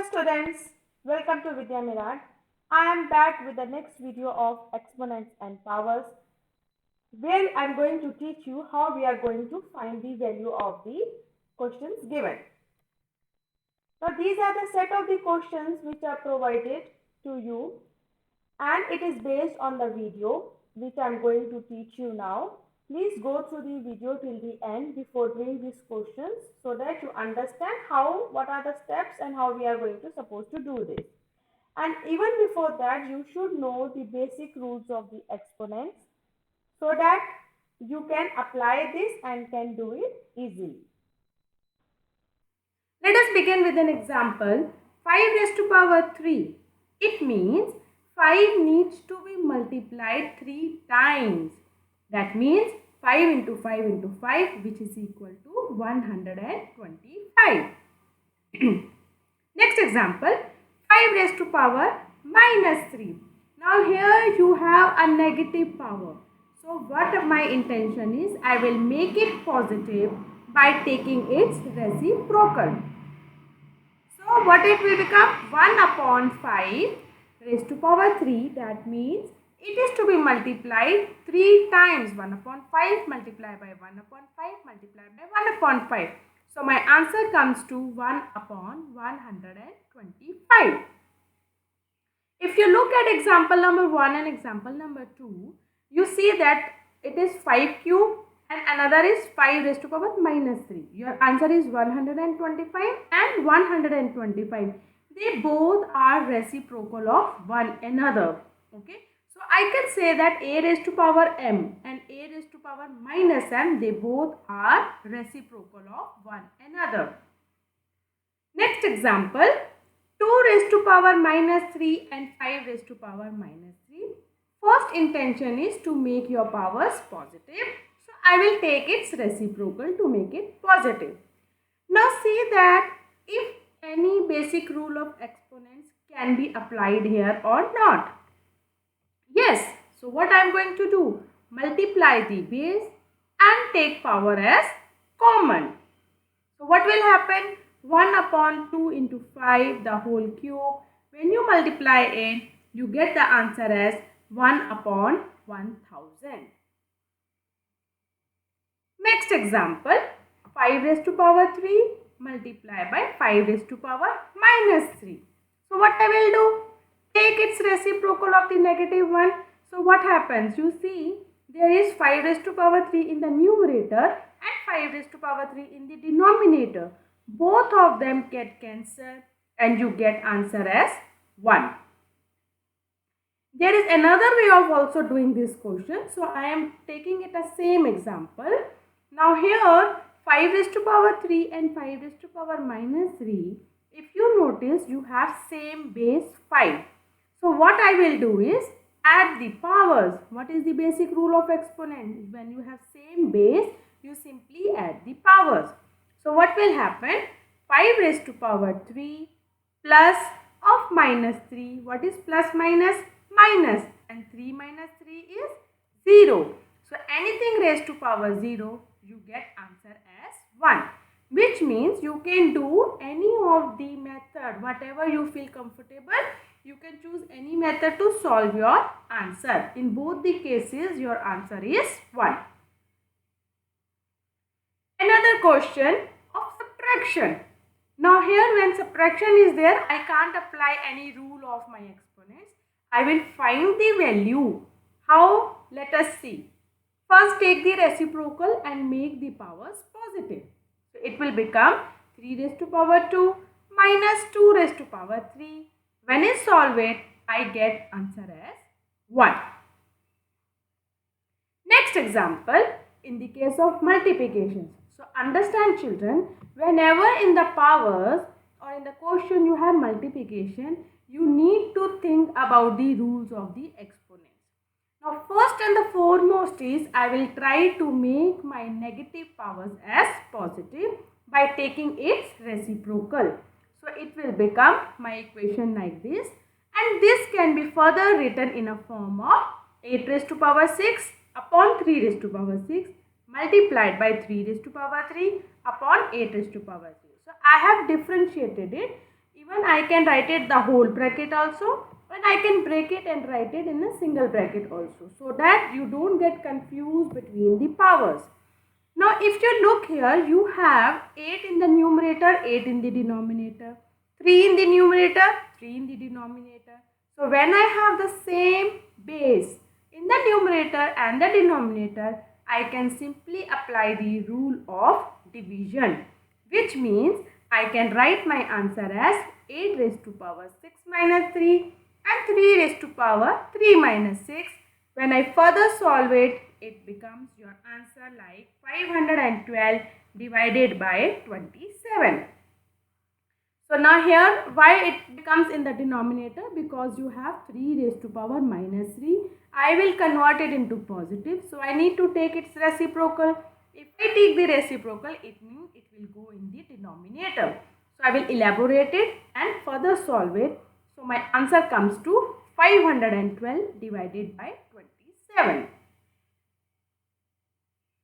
students, welcome to Vidya Mirad. I am back with the next video of exponents and powers where I am going to teach you how we are going to find the value of the questions given. Now these are the set of the questions which are provided to you and it is based on the video which I am going to teach you now. Please go through the video till the end before doing these questions so that you understand what are the steps and how we are going to supposed to do this. And even before that, you should know the basic rules of the exponents so that you can apply this and can do it easily. Let us begin with an example. 5 raised to power 3. It means 5 needs to be multiplied 3 times. That means 5 into 5 into 5, which is equal to 125. Next example, 5 raised to power minus 3. Now here you have a negative power. So what my intention is, I will make it positive by taking its reciprocal. So what it will become? 1 upon 5 raised to power 3. That means it is to be multiplied 3 times. 1 upon 5 multiplied by 1 upon 5 multiplied by 1 upon 5. So my answer comes to 1 upon 125. If you look at example number 1 and example number 2, you see that it is 5 cube and another is 5 raised to power minus 3. Your answer is 125 and 125. They both are reciprocal of one another. Okay. So I can say that a raised to power m and a raised to power minus m, they both are reciprocal of one another. Next example, 2 raised to power minus 3 and 5 raised to power minus 3. First intention is to make your powers positive. So I will take its reciprocal to make it positive. Now see that if any basic rule of exponents can be applied here or not. Yes. So what I am going to do? Multiply the base and take power as common. So what will happen? 1 upon 2 into 5 the whole cube. When you multiply it, you get the answer as 1 upon 1000. Next example, 5 raised to power 3 multiply by 5 raised to power minus 3. So what I will do? Take its reciprocal of the negative 1. So what happens? You see there is 5 raised to power 3 in the numerator and 5 raised to power 3 in the denominator. Both of them get cancelled and you get answer as 1. There is another way of also doing this question. So I am taking it as same example. Now here 5 raised to power 3 and 5 raised to power minus 3. If you notice, you have same base 5. So what I will do is add the powers. What is the basic rule of exponent? When you have same base, you simply add the powers. So what will happen? 5 raised to power 3 plus of minus 3. What is plus minus? Minus. And 3 minus 3 is 0. So anything raised to power 0, you get answer as 1. Which means you can do any of the method. Whatever you feel comfortable, you can choose any method to solve your answer. In both the cases, your answer is 1. Another question of subtraction. Now here when subtraction is there, I can't apply any rule of my exponents. I will find the value. How? Let us see. First take the reciprocal and make the powers positive. So it will become 3 raised to power 2 minus 2 raised to power 3. When I solve it, I get answer as 1. Next example, in the case of multiplications. So understand children, whenever in the powers or in the question you have multiplication, you need to think about the rules of the exponents. Now first and the foremost is I will try to make my negative powers as positive by taking its reciprocal. So it will become my equation like this, and this can be further written in a form of 8 raised to power 6 upon 3 raised to power 6 multiplied by 3 raised to power 3 upon 8 raised to power 3. So I have differentiated it. Even I can write it the whole bracket also, and I can break it and write it in a single bracket also, so that you don't get confused between the powers. Now if you look here, you have 8 in the numerator, 8 in the denominator, 3 in the numerator, 3 in the denominator. So when I have the same base in the numerator and the denominator, I can simply apply the rule of division, which means I can write my answer as 8 raised to power 6 minus 3 and 3 raised to power 3 minus 6. When I further solve it, it becomes your answer like 512 divided by 27. So now here, why it becomes in the denominator? Because you have 3 raised to power minus 3. I will convert it into positive. So I need to take its reciprocal. If I take the reciprocal, it means it will go in the denominator. So I will elaborate it and further solve it. So my answer comes to 512 divided by 27.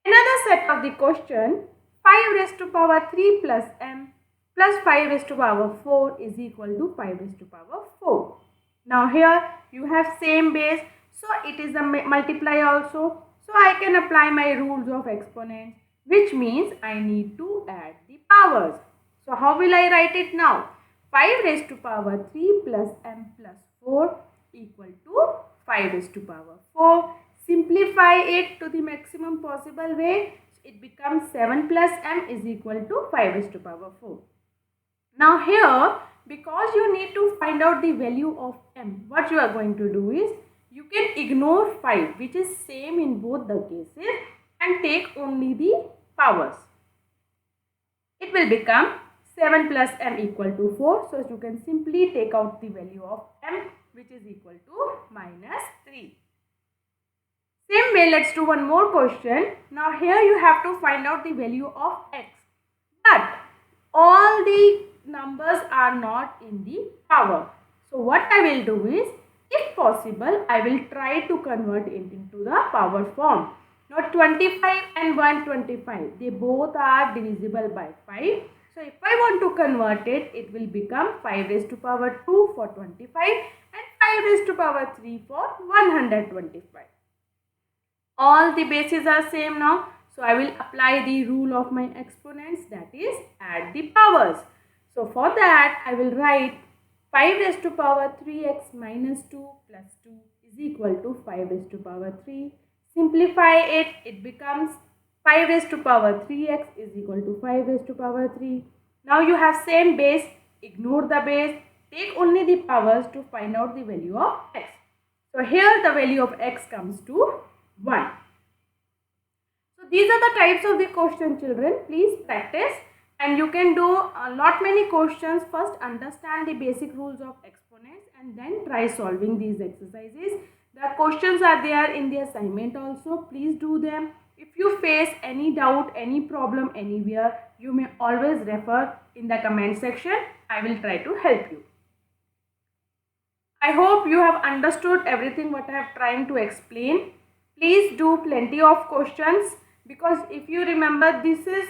Another set of the question, 5 raised to power 3 plus m plus 5 raised to power 4 is equal to 5 raised to power 4. Now here you have same base, so it is a multiply also. So I can apply my rules of exponents, which means I need to add the powers. So how will I write it now? 5 raised to power 3 plus m plus 4 equal to 5 raised to power 4. Simplify it to the maximum possible way. It becomes 7 plus m is equal to 5 raised to power 4. Now here, because you need to find out the value of m, what you are going to do is, you can ignore 5, which is same in both the cases, and take only the powers. It will become 7 plus m equal to 4. So you can simply take out the value of m, which is equal to minus 3. Same way, let's do one more question. Now here you have to find out the value of x. But all the numbers are not in the power. So what I will do is, if possible, I will try to convert it into the power form. Now 25 and 125, they both are divisible by 5. So if I want to convert it, it will become 5 raised to power 2 for 25 and 5 raised to power 3 for 125. All the bases are same now. So I will apply the rule of my exponents, that is add the powers. So for that I will write 5 raised to power 3x minus 2 plus 2 is equal to 5 raised to power 3. Simplify it, it becomes 5 raised to power 3x is equal to 5 raised to power 3. Now you have same base, ignore the base, take only the powers to find out the value of x. So here the value of x comes to 1. So these are the types of the question, children. Please practice, and you can do a lot many questions. First understand the basic rules of exponents and then try solving these exercises. The questions are there in the assignment also. Please do them. If you face any doubt, any problem anywhere, you may always refer in the comment section. I will try to help you. I hope you have understood everything what I have trying to explain. Please do plenty of questions, because if you remember, this is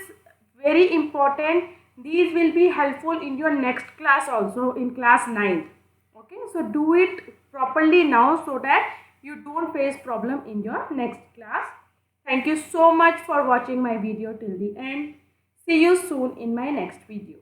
very important. These will be helpful in your next class also, in class 9th. Okay, so do it properly now so that you don't face problem in your next class. Thank you so much for watching my video till the end. See you soon in my next video.